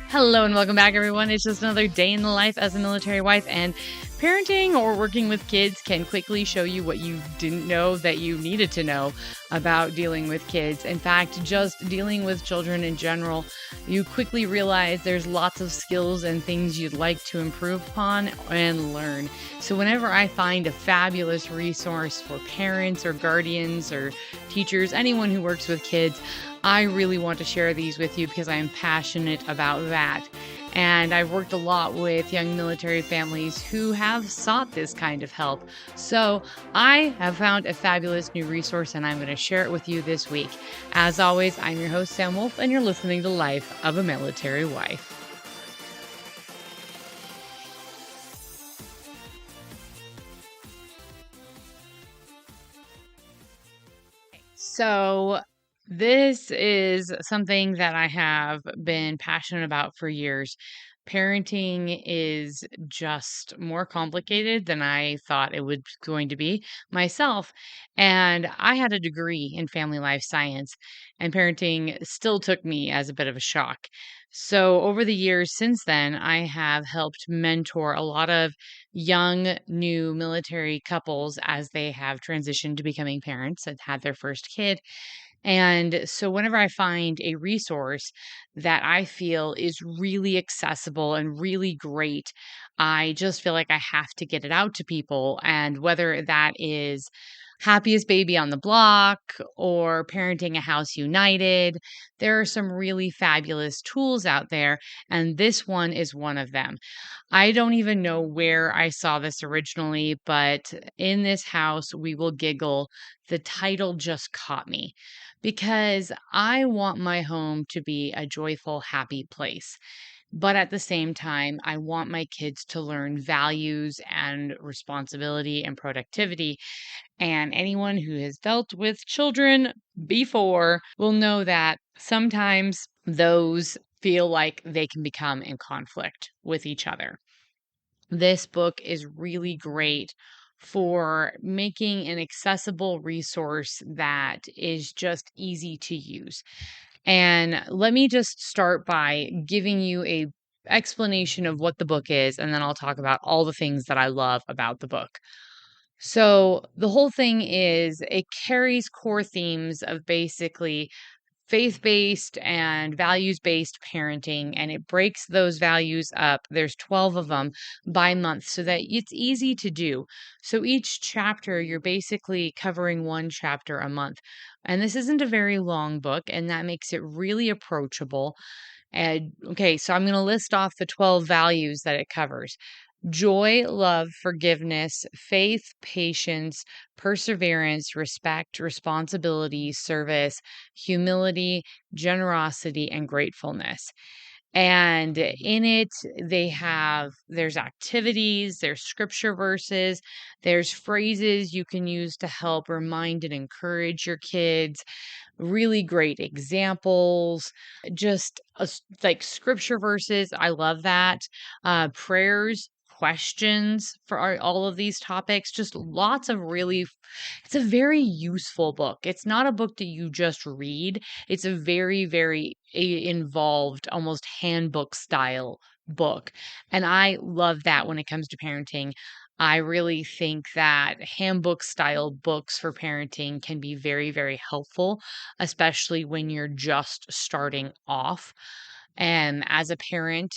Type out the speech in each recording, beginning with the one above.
Hello and welcome back, everyone. It's just another day in the life as a military wife, and parenting or working with kids can quickly show you what you didn't know that you needed to know about dealing with kids. In fact, just dealing with children in general, you quickly realize there's lots of skills and things you'd like to improve upon and learn. So whenever I find a fabulous resource for parents or guardians or teachers, anyone who works with kids, I really want to share these with you because I am passionate about that. And I've worked a lot with young military families who have sought this kind of help. So I have found a fabulous new resource and I'm going to share it with you this week. As always, I'm your host, Sam Wolf, and you're listening to Life of a Military Wife. So this is something that I have been passionate about for years. Parenting is just more complicated than I thought it was going to be myself. And I had a degree in family life science, and parenting still took me as a bit of a shock. So, over the years since then, I have helped mentor a lot of young, new military couples as they have transitioned to becoming parents and had their first kid. And so, whenever I find a resource that I feel is really accessible and really great, I just feel like I have to get it out to people. And whether that is Happiest Baby on the Block or Parenting a House United, there are some really fabulous tools out there. And this one is one of them. I don't even know where I saw this originally, but in this house, we will giggle. The title just caught me because I want my home to be a joyful, happy place. But at the same time, I want my kids to learn values and responsibility and productivity. And anyone who has dealt with children before will know that sometimes those feel like they can become in conflict with each other. This book is really great for making an accessible resource that is just easy to use. And let me just start by giving you a explanation of what the book is, and then I'll talk about all the things that I love about the book. So, the whole thing is it carries core themes of basically faith-based and values-based parenting, and it breaks those values up. There's 12 of them by month so that it's easy to do. So each chapter, you're basically covering one chapter a month. And this isn't a very long book, and that makes it really approachable. And okay, so I'm going to list off the 12 values that it covers: joy, love, forgiveness, faith, patience, perseverance, respect, responsibility, service, humility, generosity, and gratefulness. And in it, there's activities, there's scripture verses, there's phrases you can use to help remind and encourage your kids, really great examples, just like scripture verses. I love that. Prayers, questions for all of these topics, just lots of it's a very useful book. It's not a book that you just read. It's a very, very involved, almost handbook style book. And I love that when it comes to parenting. I really think that handbook style books for parenting can be very, very helpful, especially when you're just starting off and as a parent.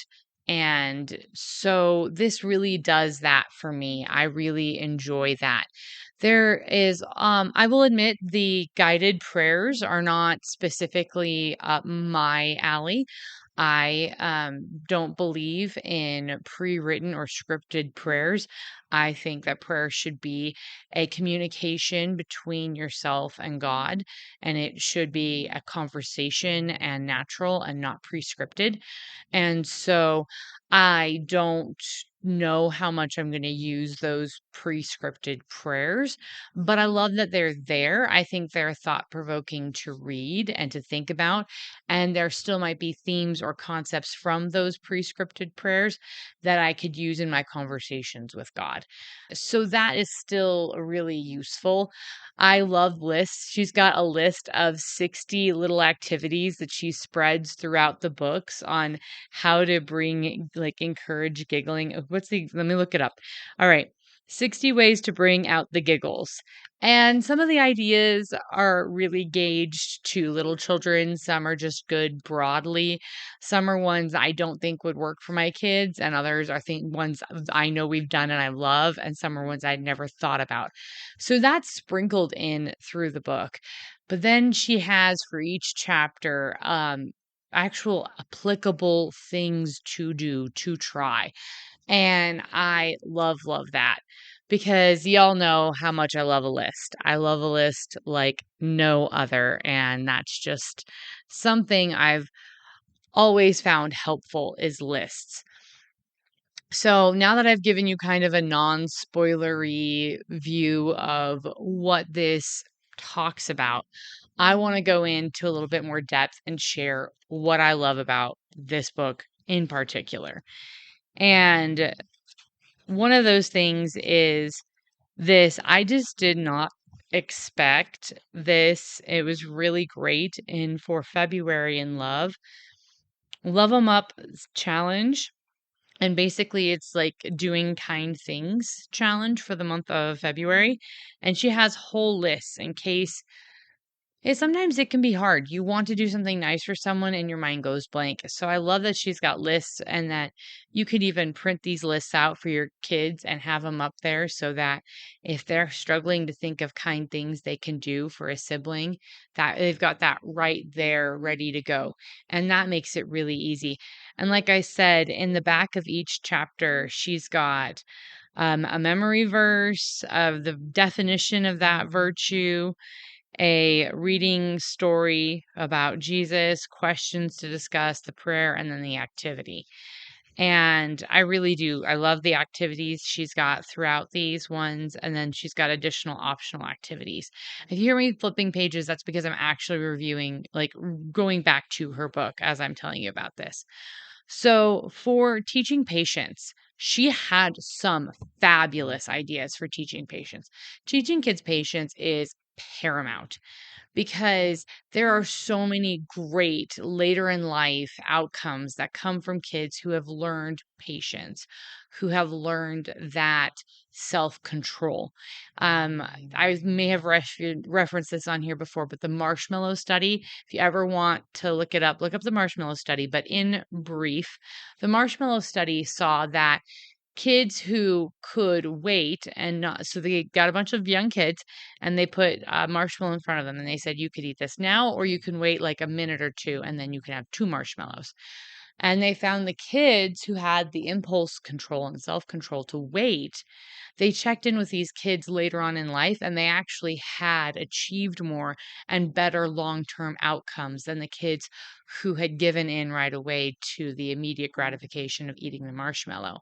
And so this really does that for me. I really enjoy that. There is, I will admit, the guided prayers are not specifically up my alley. I don't believe in pre written or scripted prayers. I think that prayer should be a communication between yourself and God, and it should be a conversation and natural and not pre scripted. And so I don't know how much I'm going to use those pre-scripted prayers, but I love that they're there. I think they're thought-provoking to read and to think about, and there still might be themes or concepts from those pre-scripted prayers that I could use in my conversations with God. So that is still really useful. I love lists. She's got a list of 60 little activities that she spreads throughout the books on how to encourage giggling. Let me look it up. All right. 60 ways to bring out the giggles. And some of the ideas are really gauged to little children. Some are just good broadly. Some are ones I don't think would work for my kids, and others are ones I know we've done and I love, and some are ones I'd never thought about. So that's sprinkled in through the book. But then she has for each chapter actual applicable things to do, to try. And I love, love that because y'all know how much I love a list. I love a list like no other. And that's just something I've always found helpful is lists. So now that I've given you kind of a non-spoilery view of what this talks about, I want to go into a little bit more depth and share what I love about this book in particular. And one of those things is this. I just did not expect this. It was really great in for February in Love. Love 'em Up challenge. And basically, it's like doing kind things challenge for the month of February. And she has whole lists in case sometimes it can be hard. You want to do something nice for someone and your mind goes blank. So I love that she's got lists and that you could even print these lists out for your kids and have them up there so that if they're struggling to think of kind things they can do for a sibling, that they've got that right there ready to go. And that makes it really easy. And like I said, in the back of each chapter, she's got a memory verse of the definition of that virtue, a reading story about Jesus, questions to discuss, the prayer, and then the activity. And I really do. I love the activities she's got throughout these ones. And then she's got additional optional activities. If you hear me flipping pages, that's because I'm actually reviewing, going back to her book as I'm telling you about this. So for teaching patience, she had some fabulous ideas for teaching patience. Teaching kids patience is paramount because there are so many great later in life outcomes that come from kids who have learned patience, who have learned that self-control. I may have referenced this on here before, but the marshmallow study, if you ever want to look it up, look up the marshmallow study. But in brief, the marshmallow study saw that kids who could wait and not, so they got a bunch of young kids and they put a marshmallow in front of them and they said, you could eat this now, or you can wait like a minute or two and then you can have 2 marshmallows. And they found the kids who had the impulse control and self-control to wait, they checked in with these kids later on in life and they actually had achieved more and better long-term outcomes than the kids who had given in right away to the immediate gratification of eating the marshmallow.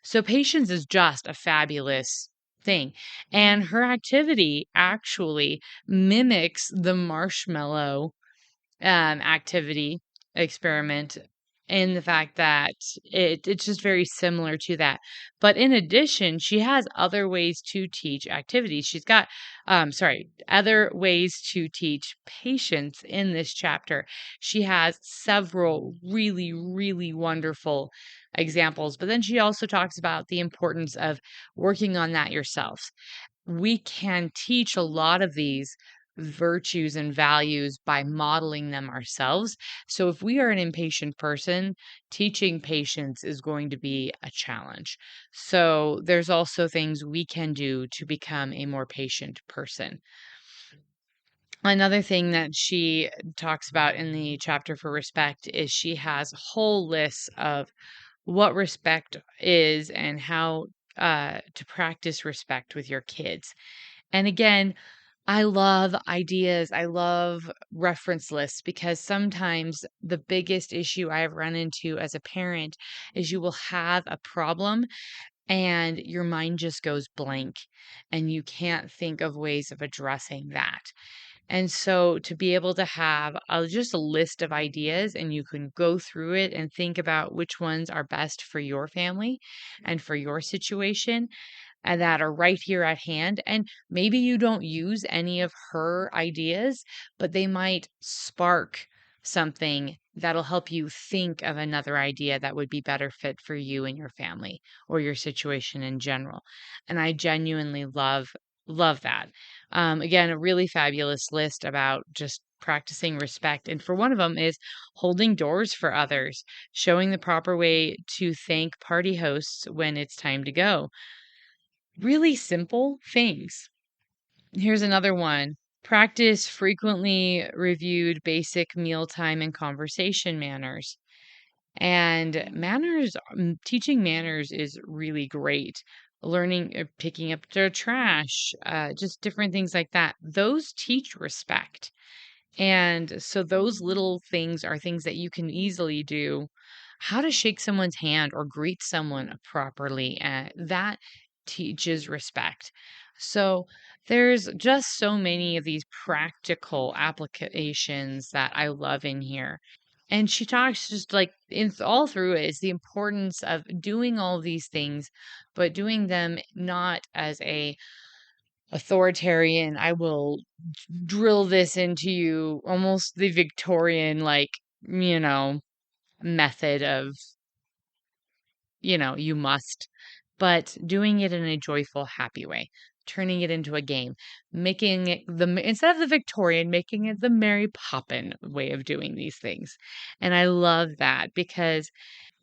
So patience is just a fabulous thing. And her activity actually mimics the marshmallow activity experiment in the fact that it's just very similar to that. But in addition, she has other ways to teach activities. She's got, other ways to teach patience in this chapter. She has several really, really wonderful examples. But then she also talks about the importance of working on that yourself. We can teach a lot of these virtues and values by modeling them ourselves. So if we are an impatient person, teaching patience is going to be a challenge. So there's also things we can do to become a more patient person. Another thing that she talks about in the chapter for respect is she has whole lists of what respect is and how to practice respect with your kids. And again, I love ideas. I love reference lists because sometimes the biggest issue I have run into as a parent is you will have a problem and your mind just goes blank and you can't think of ways of addressing that. And so to be able to have just a list of ideas and you can go through it and think about which ones are best for your family and for your situation and that are right here at hand. And maybe you don't use any of her ideas, but they might spark something that'll help you think of another idea that would be better fit for you and your family or your situation in general. And I genuinely love that. Again, a really fabulous list about just practicing respect. And for one of them is holding doors for others, showing the proper way to thank party hosts when it's time to go. Really simple things. Here's another one. Practice frequently reviewed basic mealtime and conversation manners. And teaching manners is really great. Learning, picking up their trash, just different things like that. Those teach respect. And so those little things are things that you can easily do. How to shake someone's hand or greet someone properly, that teaches respect. So there's just so many of these practical applications that I love in here. And she talks just like all through it is the importance of doing all these things, but doing them not as a authoritarian, I will drill this into you, almost the Victorian, like, you know, method of, you must, but doing it in a joyful, happy way, turning it into a game, making it instead of the Victorian, making it the Mary Poppin way of doing these things. And I love that because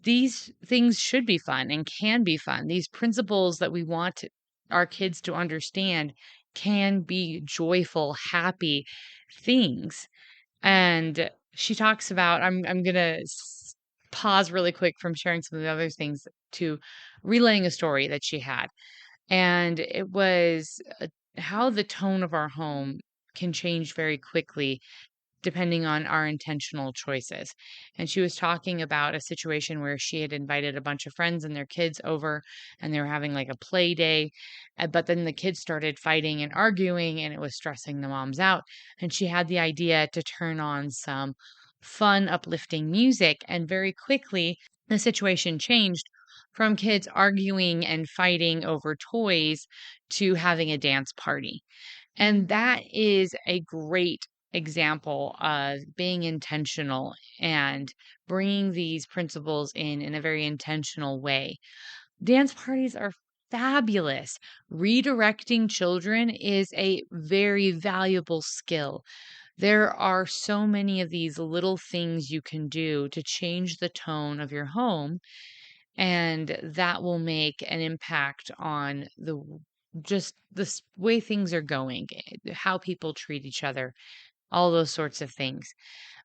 these things should be fun and can be fun. These principles that we want our kids to understand can be joyful, happy things. And she talks about, I'm going to pause really quick from sharing some of the other things to relaying a story that she had. And it was how the tone of our home can change very quickly depending on our intentional choices. And she was talking about a situation where she had invited a bunch of friends and their kids over and they were having like a play day. But then the kids started fighting and arguing and it was stressing the moms out. And she had the idea to turn on some fun, uplifting music. And very quickly, the situation changed from kids arguing and fighting over toys to having a dance party. And that is a great example of being intentional and bringing these principles in a very intentional way. Dance parties are fabulous. Redirecting children is a very valuable skill. There are so many of these little things you can do to change the tone of your home, and that will make an impact on just the way things are going, how people treat each other, all those sorts of things.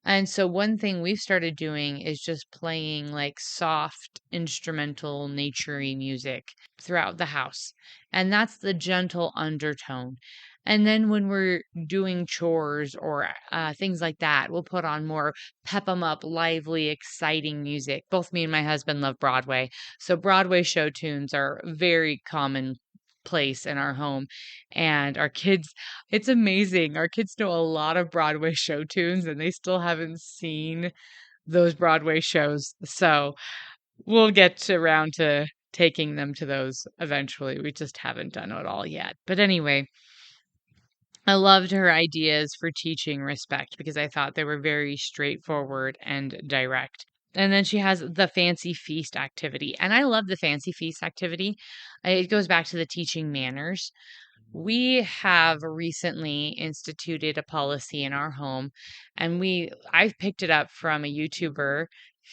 And so one thing we've started doing is just playing like soft instrumental naturey music throughout the house. And that's the gentle undertone. And then when we're doing chores or things like that, we'll put on more pep 'em up, lively, exciting music. Both me and my husband love Broadway. So Broadway show tunes are very common place in our home. And our kids, it's amazing. Our kids know a lot of Broadway show tunes and they still haven't seen those Broadway shows. So we'll around to taking them to those eventually. We just haven't done it all yet. But anyway, I loved her ideas for teaching respect because I thought they were very straightforward and direct. And then she has the fancy feast activity. And I love the fancy feast activity. It goes back to the teaching manners. We have recently instituted a policy in our home, and I've picked it up from a YouTuber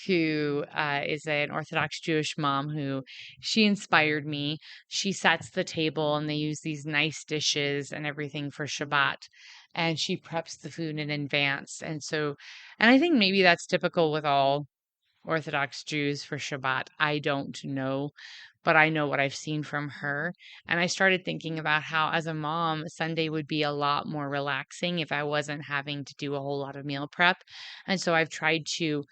who is an Orthodox Jewish mom who she inspired me. She sets the table and they use these nice dishes and everything for Shabbat. And she preps the food in advance. And I think maybe that's typical with all Orthodox Jews for Shabbat. I don't know. but I know what I've seen from her. And I started thinking about how, as a mom, Sunday would be a lot more relaxing if I wasn't having to do a whole lot of meal prep. And so I've tried to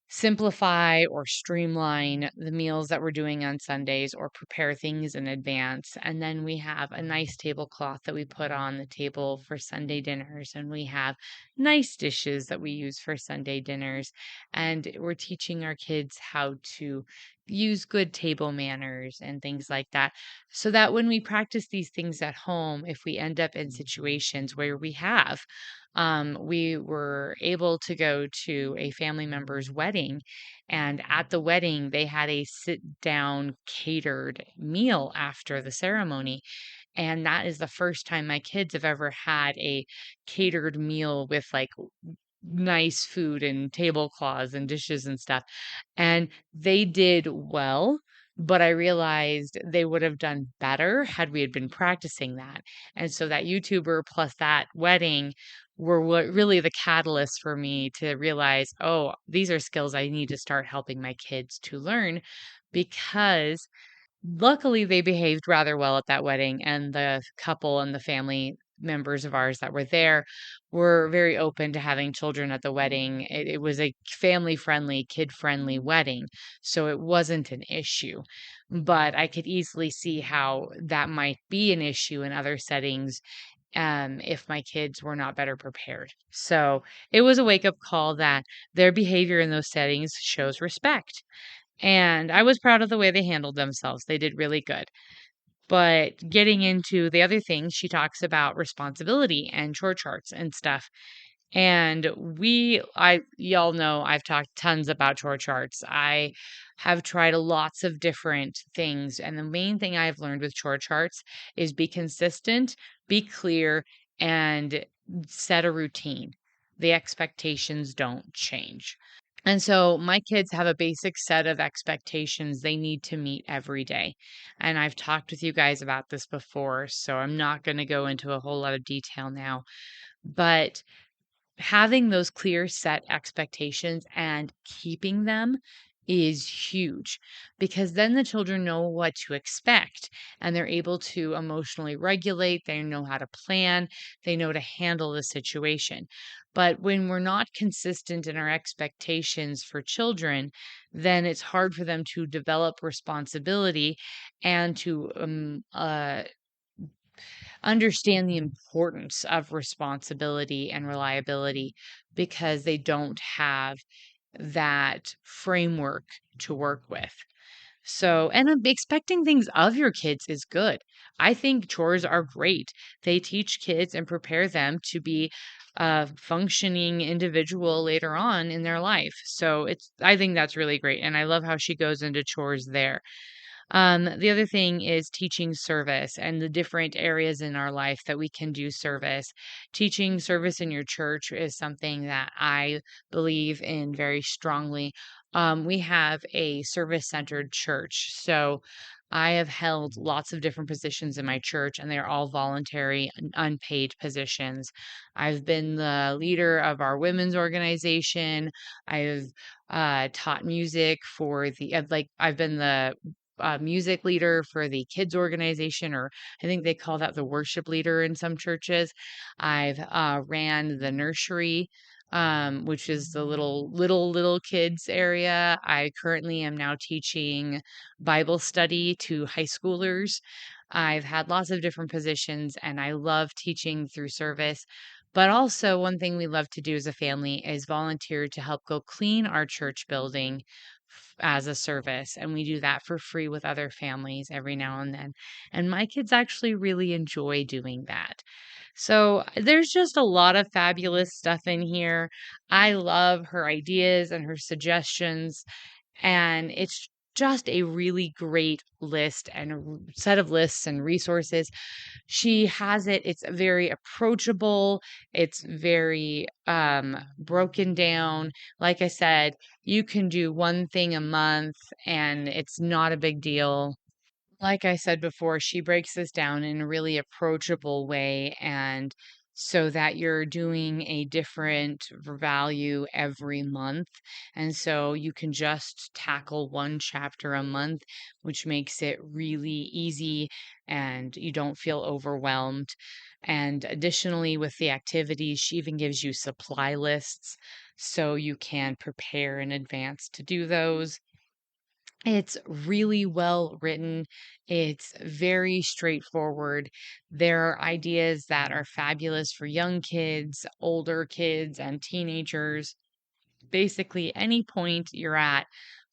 simplify or streamline the meals that we're doing on Sundays or prepare things in advance. And then we have a nice tablecloth that we put on the table for Sunday dinners. And we have nice dishes that we use for Sunday dinners. And we're teaching our kids how to use good table manners and things like that. So that when we practice these things at home, if we end up in situations where we were able to go to a family member's wedding, and at the wedding, they had a sit down catered meal after the ceremony. And that is the first time my kids have ever had a catered meal with like nice food and tablecloths and dishes and stuff. And they did well, but I realized they would have done better had we had been practicing that. And so that YouTuber plus that wedding were what really the catalyst for me to realize, oh, these are skills I need to start helping my kids to learn, because luckily, they behaved rather well at that wedding, and the couple and the family members of ours that were there were very open to having children at the wedding. It was a family-friendly, kid-friendly wedding, so it wasn't an issue. But I could easily see how that might be an issue in other settings, if my kids were not better prepared. So it was a wake-up call that their behavior in those settings shows respect. And I was proud of the way they handled themselves. They did really good. But getting into the other things, she talks about responsibility and chore charts and stuff. And y'all know I've talked tons about chore charts. I have tried lots of different things. And the main thing I've learned with chore charts is be consistent, be clear, and set a routine. The expectations don't change. And so my kids have a basic set of expectations they need to meet every day. And I've talked with you guys about this before, so I'm not going to go into a whole lot of detail now. But having those clear set expectations and keeping them is huge, because then the children know what to expect and they're able to emotionally regulate. They know how to plan, they know to handle the situation. But when we're not consistent in our expectations for children, then it's hard for them to develop responsibility and to understand the importance of responsibility and reliability, because they don't have that framework to work with. So, and expecting things of your kids is good. I think chores are great. They teach kids and prepare them to be a functioning individual later on in their life. So I think that's really great. And I love how she goes into chores there. The other thing is teaching service and the different areas in our life that we can do service. Teaching service in your church is something that I believe in very strongly. We have a service centered church. So I have held lots of different positions in my church, and they're all voluntary, unpaid positions. I've been the leader of our women's organization. I've taught music for I've been the music leader for the kids organization, or I think they call that the worship leader in some churches. I've ran the nursery, which is the little kids area. I currently am now teaching Bible study to high schoolers. I've had lots of different positions, and I love teaching through service. But also, one thing we love to do as a family is volunteer to help go clean our church building as a service. And we do that for free with other families every now and then. And my kids actually really enjoy doing that. So there's just a lot of fabulous stuff in here. I love her ideas and her suggestions. And it's just a really great list and a set of lists and resources. She has it's very approachable, it's very broken down. Like I said, you can do one thing a month and it's not a big deal. Like I said before, she breaks this down in a really approachable way, and so that you're doing a different value every month. And so you can just tackle one chapter a month, which makes it really easy and you don't feel overwhelmed. And additionally, with the activities, she even gives you supply lists so you can prepare in advance to do those. It's really well written. It's very straightforward. There are ideas that are fabulous for young kids, older kids, and teenagers. Basically, any point you're at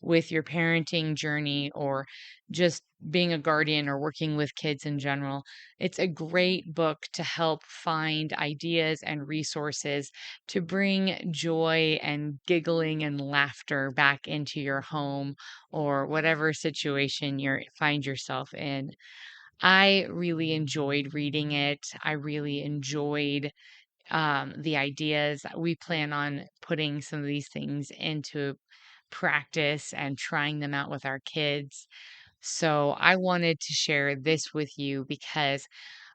with your parenting journey or just being a guardian or working with kids in general, it's a great book to help find ideas and resources to bring joy and giggling and laughter back into your home or whatever situation you find yourself in. I really enjoyed reading it. I really enjoyed the ideas. We plan on putting some of these things into practice and trying them out with our kids. So I wanted to share this with you because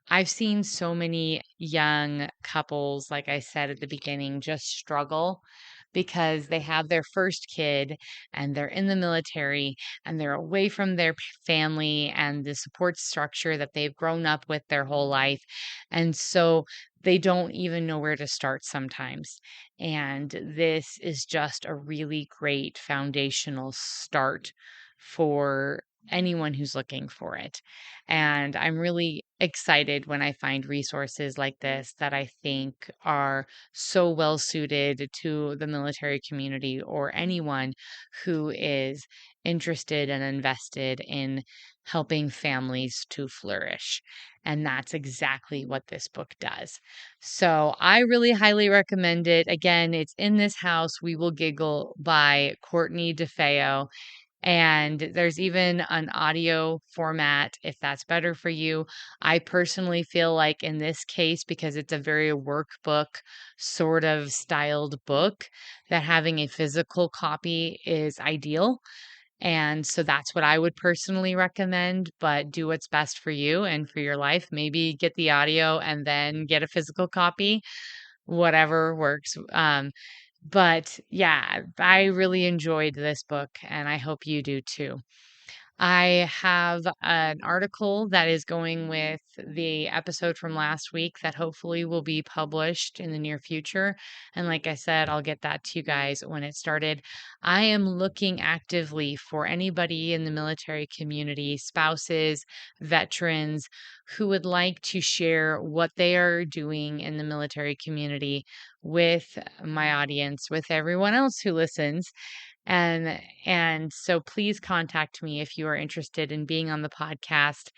I've seen so many young couples, like I said at the beginning, just struggle because they have their first kid and they're in the military and they're away from their family and the support structure that they've grown up with their whole life. And so they don't even know where to start sometimes. And this is just a really great foundational start for anyone who's looking for it. And I'm really excited when I find resources like this that I think are so well suited to the military community or anyone who is interested and invested in helping families to flourish. And that's exactly what this book does. So I really highly recommend it. Again, it's In This House, We Will Giggle by Courtney DeFeo. And there's even an audio format if that's better for you. I personally feel like in this case, because it's a very workbook sort of styled book, that having a physical copy is ideal. And so that's what I would personally recommend, but do what's best for you and for your life. Maybe get the audio and then get a physical copy, whatever works. But yeah, I really enjoyed this book and I hope you do too. I have an article that is going with the episode from last week that hopefully will be published in the near future. And like I said, I'll get that to you guys when it started. I am looking actively for anybody in the military community, spouses, veterans, who would like to share what they are doing in the military community with my audience, with everyone else who listens. And so please contact me if you are interested in being on the podcast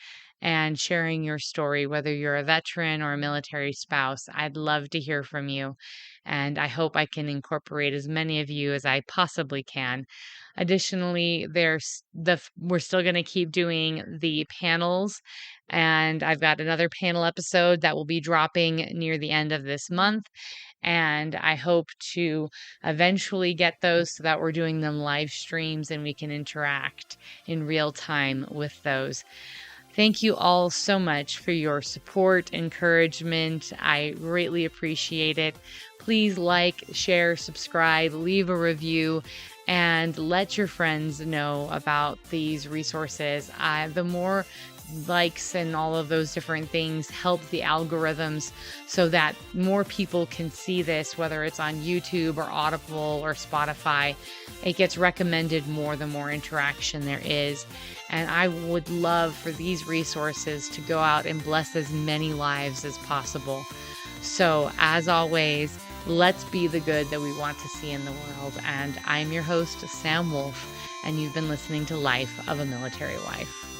and sharing your story, whether you're a veteran or a military spouse. I'd love to hear from you. And I hope I can incorporate as many of you as I possibly can. Additionally, we're still going to keep doing the panels, and I've got another panel episode that will be dropping near the end of this month. And I hope to eventually get those so that we're doing them live streams and we can interact in real time with those. Thank you all so much for your support, encouragement. I greatly appreciate it. Please like, share, subscribe, leave a review, and let your friends know about these resources. The more likes and all of those different things help the algorithms so that more people can see this, whether it's on YouTube or Audible or Spotify. It gets recommended more the more interaction there is. And I would love for these resources to go out and bless as many lives as possible. So as always, let's be the good that we want to see in the world. And I'm your host, Sam Wolf, and you've been listening to Life of a Military Wife.